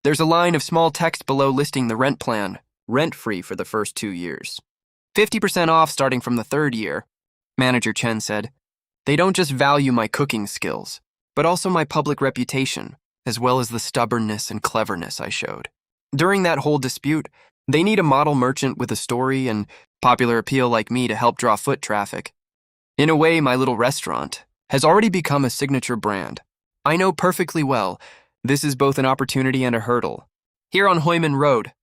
There's a line of small text below listing the rent plan, rent-free for the first 2 years. 50% off starting from the 3rd year, Manager Chen said. They don't just value my cooking skills, but also my public reputation, as well as the stubbornness and cleverness I showed. During that whole dispute, they need a model merchant with a story and popular appeal like me to help draw foot traffic. In a way, my little restaurant has already become a signature brand. I know perfectly well this is both an opportunity and a hurdle. Here on Hoyman Road,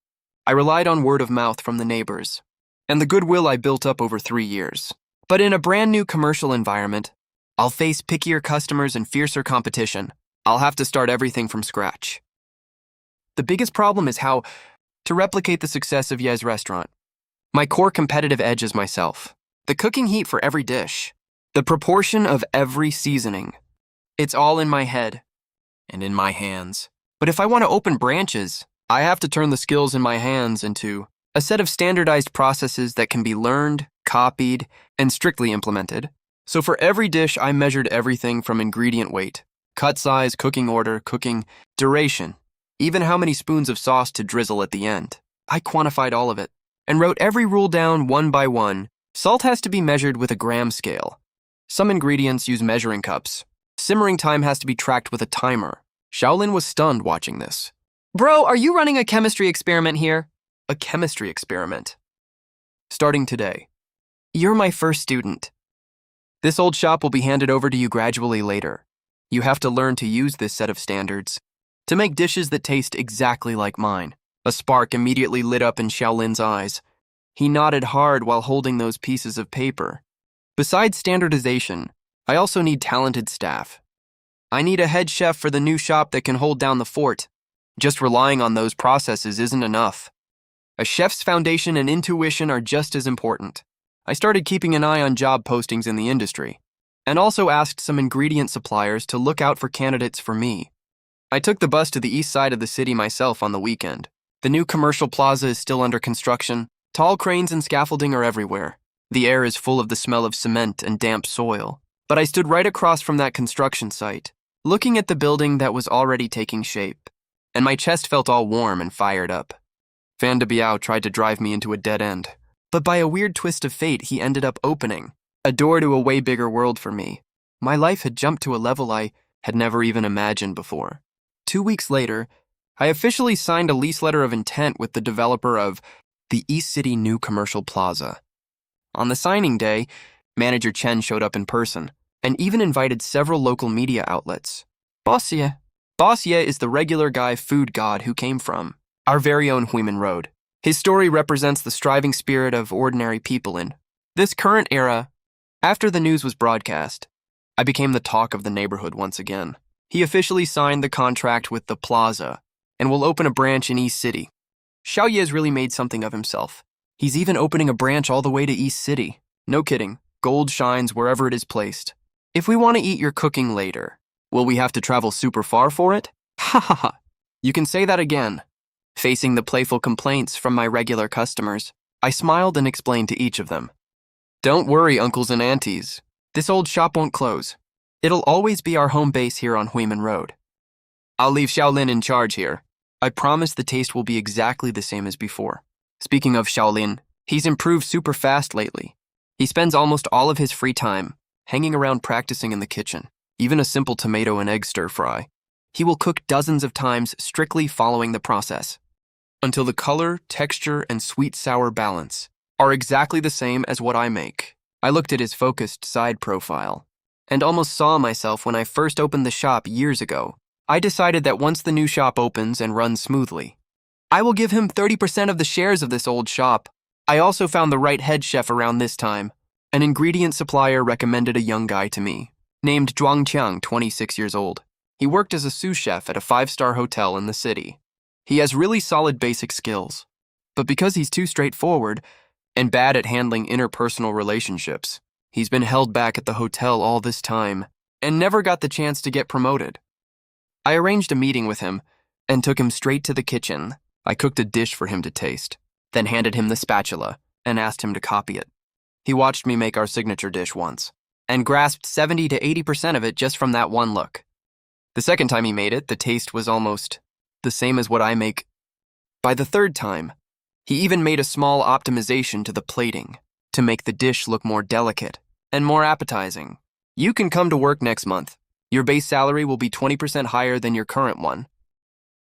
I relied on word of mouth from the neighbors and the goodwill I built up over 3 years. But in a brand new commercial environment, I'll face pickier customers and fiercer competition. I'll have to start everything from scratch. The biggest problem is how to replicate the success of Ye's restaurant. My core competitive edge is myself. The cooking heat for every dish. The proportion of every seasoning. It's all in my head and in my hands. But if I want to open branches, I have to turn the skills in my hands into a set of standardized processes that can be learned, copied, and strictly implemented. So for every dish, I measured everything from ingredient weight, cut size, cooking order, cooking duration, even how many spoons of sauce to drizzle at the end. I quantified all of it and wrote every rule down one by one. Salt has to be measured with a gram scale. Some ingredients use measuring cups. Simmering time has to be tracked with a timer. Xiaolin was stunned watching this. "Bro, are you running a chemistry experiment here?" "A chemistry experiment. Starting today. You're my first student. This old shop will be handed over to you gradually later. You have to learn to use this set of standards to make dishes that taste exactly like mine." A spark immediately lit up in Xiaolin's eyes. He nodded hard while holding those pieces of paper. Besides standardization, I also need talented staff. I need a head chef for the new shop that can hold down the fort. Just relying on those processes isn't enough. A chef's foundation and intuition are just as important. I started keeping an eye on job postings in the industry, and also asked some ingredient suppliers to look out for candidates for me. I took the bus to the east side of the city myself on the weekend. The new commercial plaza is still under construction. Tall cranes and scaffolding are everywhere. The air is full of the smell of cement and damp soil. But I stood right across from that construction site, looking at the building that was already taking shape, and my chest felt all warm and fired up. Fan Debiao tried to drive me into a dead end, but by a weird twist of fate, he ended up opening a door to a way bigger world for me. My life had jumped to a level I had never even imagined before. 2 weeks later, I officially signed a lease letter of intent with the developer of the East City New Commercial Plaza. On the signing day, Manager Chen showed up in person and even invited several local media outlets. Boss Ye is the regular guy food god who came from our very own Huimin Road. His story represents the striving spirit of ordinary people in this current era. After the news was broadcast, I became the talk of the neighborhood once again. He officially signed the contract with the plaza and will open a branch in East City. Xiao Ye has really made something of himself. He's even opening a branch all the way to East City. No kidding, gold shines wherever it is placed. If we want to eat your cooking later, will we have to travel super far for it? Ha ha ha. You can say that again. Facing the playful complaints from my regular customers, I smiled and explained to each of them. Don't worry, uncles and aunties. This old shop won't close. It'll always be our home base here on Huimin Road. I'll leave Xiaolin in charge here. I promise the taste will be exactly the same as before. Speaking of Xiaolin, he's improved super fast lately. He spends almost all of his free time hanging around practicing in the kitchen, even a simple tomato and egg stir fry. He will cook dozens of times strictly following the process, until the color, texture, and sweet-sour balance are exactly the same as what I make. I looked at his focused side profile and almost saw myself when I first opened the shop years ago. I decided that once the new shop opens and runs smoothly, I will give him 30% of the shares of this old shop. I also found the right head chef around this time. An ingredient supplier recommended a young guy to me, named Zhuang Qiang, 26 years old. He worked as a sous chef at a 5-star hotel in the city. He has really solid basic skills, but because he's too straightforward and bad at handling interpersonal relationships, he's been held back at the hotel all this time and never got the chance to get promoted. I arranged a meeting with him and took him straight to the kitchen. I cooked a dish for him to taste, then handed him the spatula and asked him to copy it. He watched me make our signature dish once and grasped 70 to 80% of it just from that one look. The second time he made it, the taste was almost the same as what I make. By the third time, he even made a small optimization to the plating to make the dish look more delicate and more appetizing. You can come to work next month. Your base salary will be 20% higher than your current one.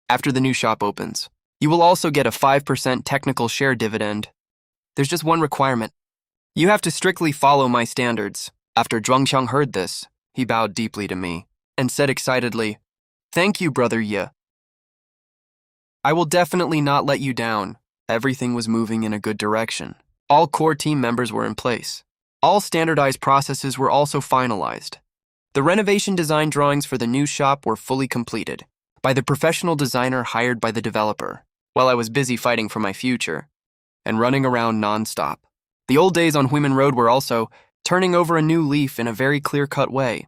After the new shop opens, you will also get a 5% technical share dividend. There's just one requirement. You have to strictly follow my standards. After Zhuangqiang heard this, he bowed deeply to me and said excitedly, "Thank you, Brother Ye. I will definitely not let you down." Everything was moving in a good direction. All core team members were in place. All standardized processes were also finalized. The renovation design drawings for the new shop were fully completed by the professional designer hired by the developer, while I was busy fighting for my future and running around non-stop. The old days on Huimin Road were also turning over a new leaf in a very clear-cut way.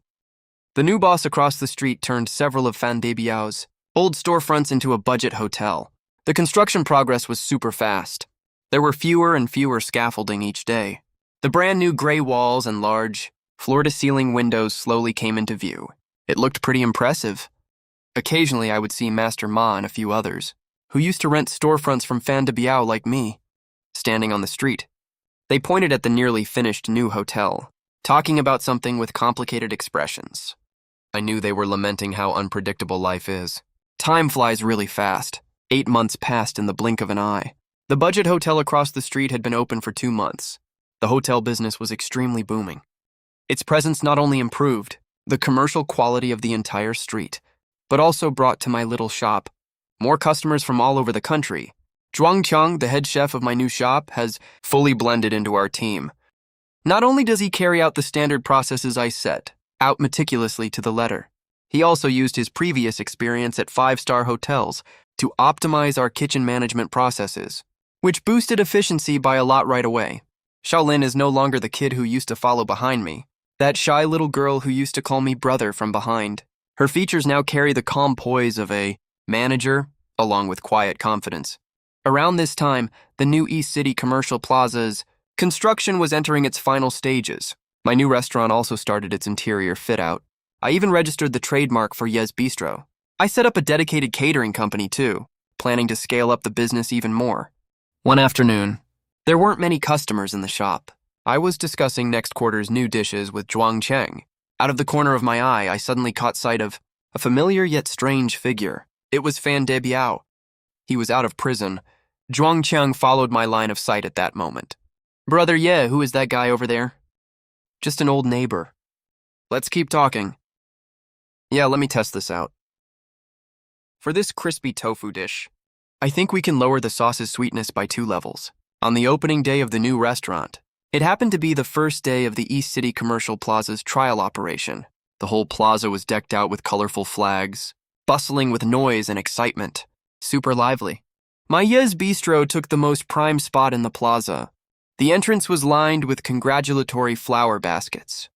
The new boss across the street turned several of Fan Debiao's old storefronts into a budget hotel. The construction progress was super fast. There were fewer and fewer scaffolding each day. The brand new gray walls and large, floor-to-ceiling windows slowly came into view. It looked pretty impressive. Occasionally, I would see Master Ma and a few others, who used to rent storefronts from Fan Debiao like me, standing on the street. They pointed at the nearly finished new hotel, talking about something with complicated expressions. I knew they were lamenting how unpredictable life is. Time flies really fast. 8 months passed in the blink of an eye. The budget hotel across the street had been open for 2 months. The hotel business was extremely booming. Its presence not only improved the commercial quality of the entire street, but also brought to my little shop more customers from all over the country. Zhuangqiang, the head chef of my new shop, has fully blended into our team. Not only does he carry out the standard processes I set out meticulously to the letter, he also used his previous experience at 5-star hotels to optimize our kitchen management processes, which boosted efficiency by a lot right away. Xiaolin is no longer the kid who used to follow behind me, that shy little girl who used to call me brother from behind. Her features now carry the calm poise of a manager, along with quiet confidence. Around this time, the new East City Commercial Plaza's construction was entering its final stages. My new restaurant also started its interior fit-out. I even registered the trademark for Ye's Bistro. I set up a dedicated catering company too, planning to scale up the business even more. One afternoon, there weren't many customers in the shop. I was discussing next quarter's new dishes with Zhuangqiang. Out of the corner of my eye, I suddenly caught sight of a familiar yet strange figure. It was Fan De Biao. He was out of prison. Zhuang Qiang followed my line of sight at that moment. Brother Ye, who is that guy over there? Just an old neighbor. Let's keep talking. Yeah, let me test this out. For this crispy tofu dish, I think we can lower the sauce's sweetness by 2 levels. On the opening day of the new restaurant, it happened to be the first day of the East City Commercial Plaza's trial operation. The whole plaza was decked out with colorful flags, bustling with noise and excitement. Super lively. My Ye's Bistro took the most prime spot in the plaza. The entrance was lined with congratulatory flower baskets.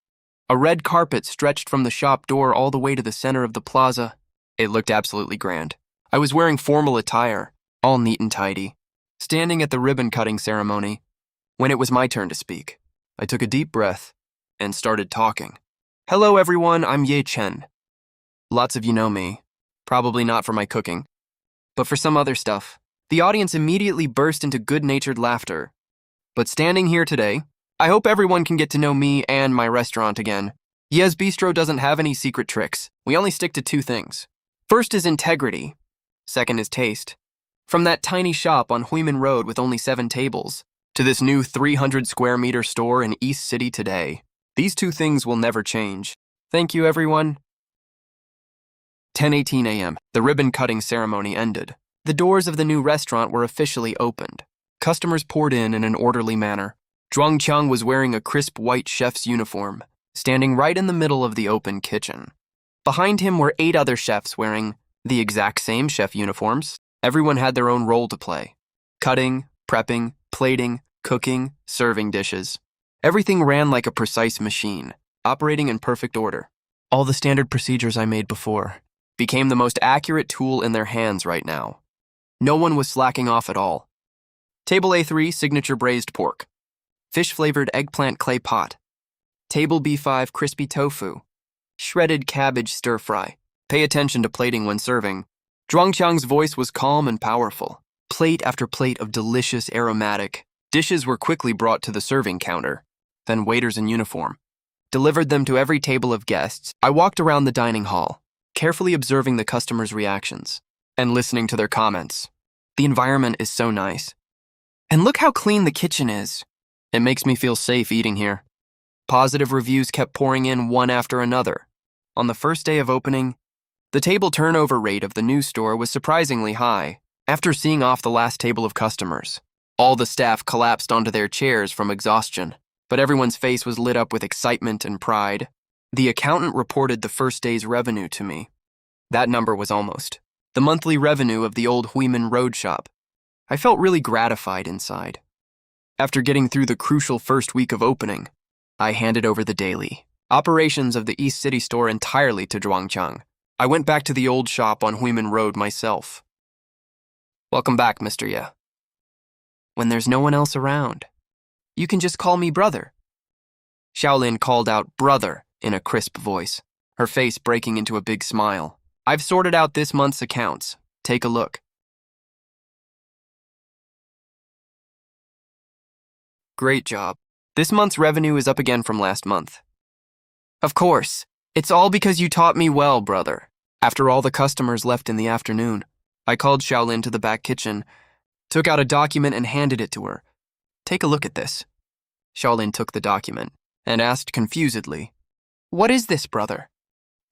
A red carpet stretched from the shop door all the way to the center of the plaza. It looked absolutely grand. I was wearing formal attire, all neat and tidy, standing at the ribbon-cutting ceremony. When it was my turn to speak, I took a deep breath and started talking. Hello everyone, I'm Ye Chen. Lots of you know me, probably not for my cooking, but for some other stuff. The audience immediately burst into good-natured laughter. But standing here today, I hope everyone can get to know me and my restaurant again. Ye's Bistro doesn't have any secret tricks. We only stick to 2 things. First is integrity. Second is taste. From that tiny shop on Huimin Road with only 7 tables, to this new 300 square meter store in East City today, these 2 things will never change. Thank you, everyone. 10:18 a.m. The ribbon-cutting ceremony ended. The doors of the new restaurant were officially opened. Customers poured in an orderly manner. Zhuang Qiang was wearing a crisp white chef's uniform, standing right in the middle of the open kitchen. Behind him were 8 other chefs wearing the exact same chef uniforms. Everyone had their own role to play. Cutting, prepping, plating, cooking, serving dishes. Everything ran like a precise machine, operating in perfect order. All the standard procedures I made before became the most accurate tool in their hands right now. No one was slacking off at all. Table A3, signature braised pork. Fish-flavored eggplant clay pot. Table B5, crispy tofu. Shredded cabbage stir-fry. Pay attention to plating when serving. Zhuang Qiang's voice was calm and powerful. Plate after plate of delicious, aromatic dishes were quickly brought to the serving counter. Then waiters in uniform delivered them to every table of guests. I walked around the dining hall, carefully observing the customers' reactions and listening to their comments. The environment is so nice. And look how clean the kitchen is. It makes me feel safe eating here. Positive reviews kept pouring in one after another. On the first day of opening, the table turnover rate of the new store was surprisingly high. After seeing off the last table of customers, all the staff collapsed onto their chairs from exhaustion, but everyone's face was lit up with excitement and pride. The accountant reported the first day's revenue to me. That number was almost the monthly revenue of the old Huimin Road shop. I felt really gratified inside. After getting through the crucial first week of opening, I handed over the daily operations of the East City store entirely to Zhuang Qiang. I went back to the old shop on Huimin Road myself. Welcome back, Mr. Ye. When there's no one else around, you can just call me brother. Xiaolin called out brother in a crisp voice, her face breaking into a big smile. I've sorted out this month's accounts. Take a look. Great job. This month's revenue is up again from last month. Of course. It's all because you taught me well, brother. After all the customers left in the afternoon, I called Xiaolin to the back kitchen, took out a document and handed it to her. Take a look at this. Xiaolin took the document and asked confusedly, What is this, brother?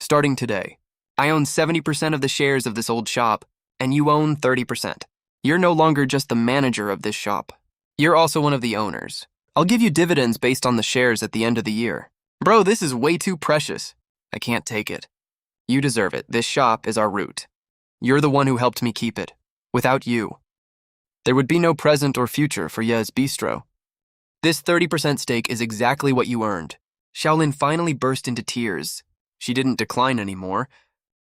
Starting today, I own 70% of the shares of this old shop, and you own 30%. You're no longer just the manager of this shop. You're also one of the owners. I'll give you dividends based on the shares at the end of the year. Bro, this is way too precious. I can't take it. You deserve it. This shop is our root. You're the one who helped me keep it. Without you, there would be no present or future for Ye's Bistro. This 30% stake is exactly what you earned. Xiaolin finally burst into tears. She didn't decline anymore.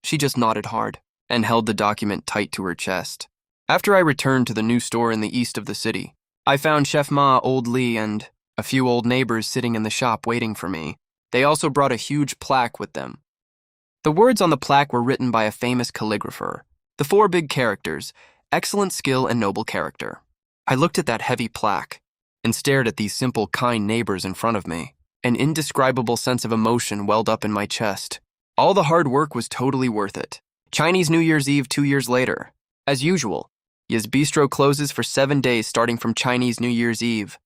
She just nodded hard and held the document tight to her chest. After I returned to the new store in the east of the city, I found Chef Ma, Old Li, and a few old neighbors sitting in the shop waiting for me. They also brought a huge plaque with them. The words on the plaque were written by a famous calligrapher. The 4 big characters, excellent skill and noble character. I looked at that heavy plaque and stared at these simple, kind neighbors in front of me. An indescribable sense of emotion welled up in my chest. All the hard work was totally worth it. Chinese New Year's Eve 2 years later. As usual, Ye's Bistro closes for 7 days starting from Chinese New Year's Eve.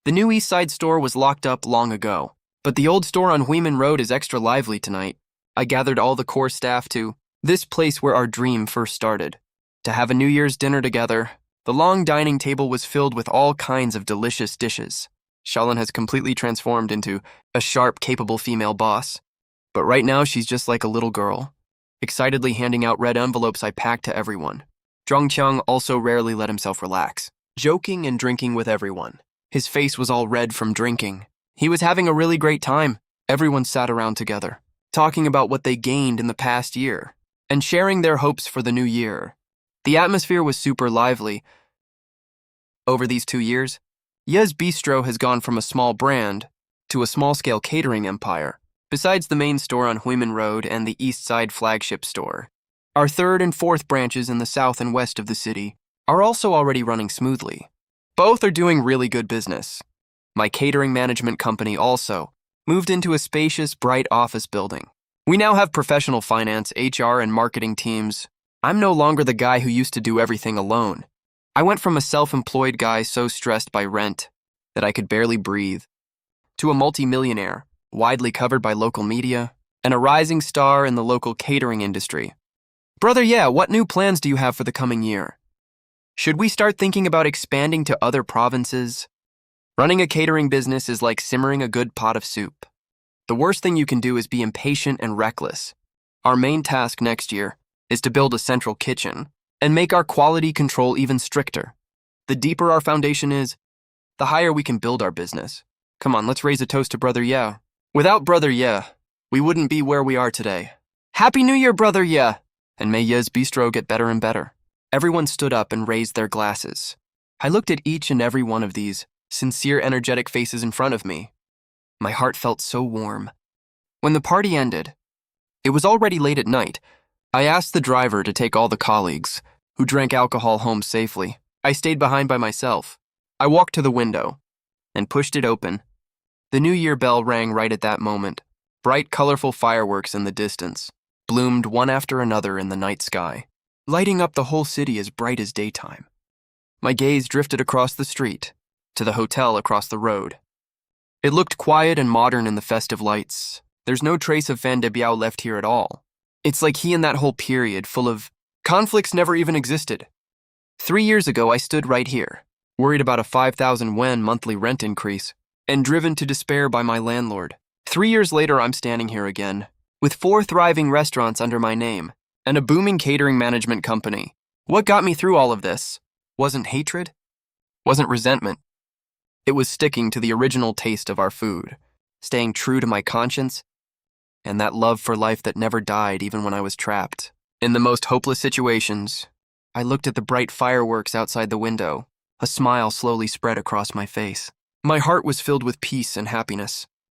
The new East Side store was locked up long ago, but the old store on Huimin Road is extra lively tonight. I gathered all the core staff to this place where our dream first started. To have a New Year's dinner together, the long dining table was filled with all kinds of delicious dishes. Shaolin has completely transformed into a sharp, capable female boss. But right now, she's just like a little girl, excitedly handing out red envelopes I packed to everyone. Zhongqiang also rarely let himself relax, joking and drinking with everyone. His face was all red from drinking. He was having a really great time. Everyone sat around together, talking about what they gained in the past year, and sharing their hopes for the new year. The atmosphere was super lively. Over these 2 years, Ye's Bistro has gone from a small brand to a small-scale catering empire. Besides the main store on Huimin Road and the East Side flagship store, our third and fourth branches in the south and west of the city are also already running smoothly. Both are doing really good business. My catering management company also moved into a spacious, bright office building. We now have professional finance, HR, and marketing teams. I'm no longer the guy who used to do everything alone. I went from a self-employed guy so stressed by rent that I could barely breathe, to a multi-millionaire, widely covered by local media, and a rising star in the local catering industry. Brother, what new plans do you have for the coming year? Should we start thinking about expanding to other provinces? Running a catering business is like simmering a good pot of soup. The worst thing you can do is be impatient and reckless. Our main task next year is to build a central kitchen and make our quality control even stricter. The deeper our foundation is, the higher we can build our business. Come on, let's raise a toast to Brother Ye. Without Brother Ye, we wouldn't be where we are today. Happy New Year, Brother Ye! And may Ye's Bistro get better and better. Everyone stood up and raised their glasses. I looked at each and every one of these sincere, energetic faces in front of me. My heart felt so warm. When the party ended, it was already late at night. I asked the driver to take all the colleagues who drank alcohol home safely. I stayed behind by myself. I walked to the window and pushed it open. The New Year bell rang right at that moment. Bright, colorful fireworks in the distance bloomed one after another in the night sky, lighting up the whole city as bright as daytime. My gaze drifted across the street to the hotel across the road. It looked quiet and modern in the festive lights. There's no trace of Fan de Biao left here at all. It's like he and that whole period full of conflicts never even existed. 3 years ago, I stood right here, worried about a 5,000 yuan monthly rent increase, and driven to despair by my landlord. 3 years later, I'm standing here again, with 4 thriving restaurants under my name, and a booming catering management company. What got me through all of this? Wasn't hatred? Wasn't resentment? It was sticking to the original taste of our food, staying true to my conscience, and that love for life that never died even when I was trapped. In the most hopeless situations, I looked at the bright fireworks outside the window. A smile slowly spread across my face. My heart was filled with peace and happiness.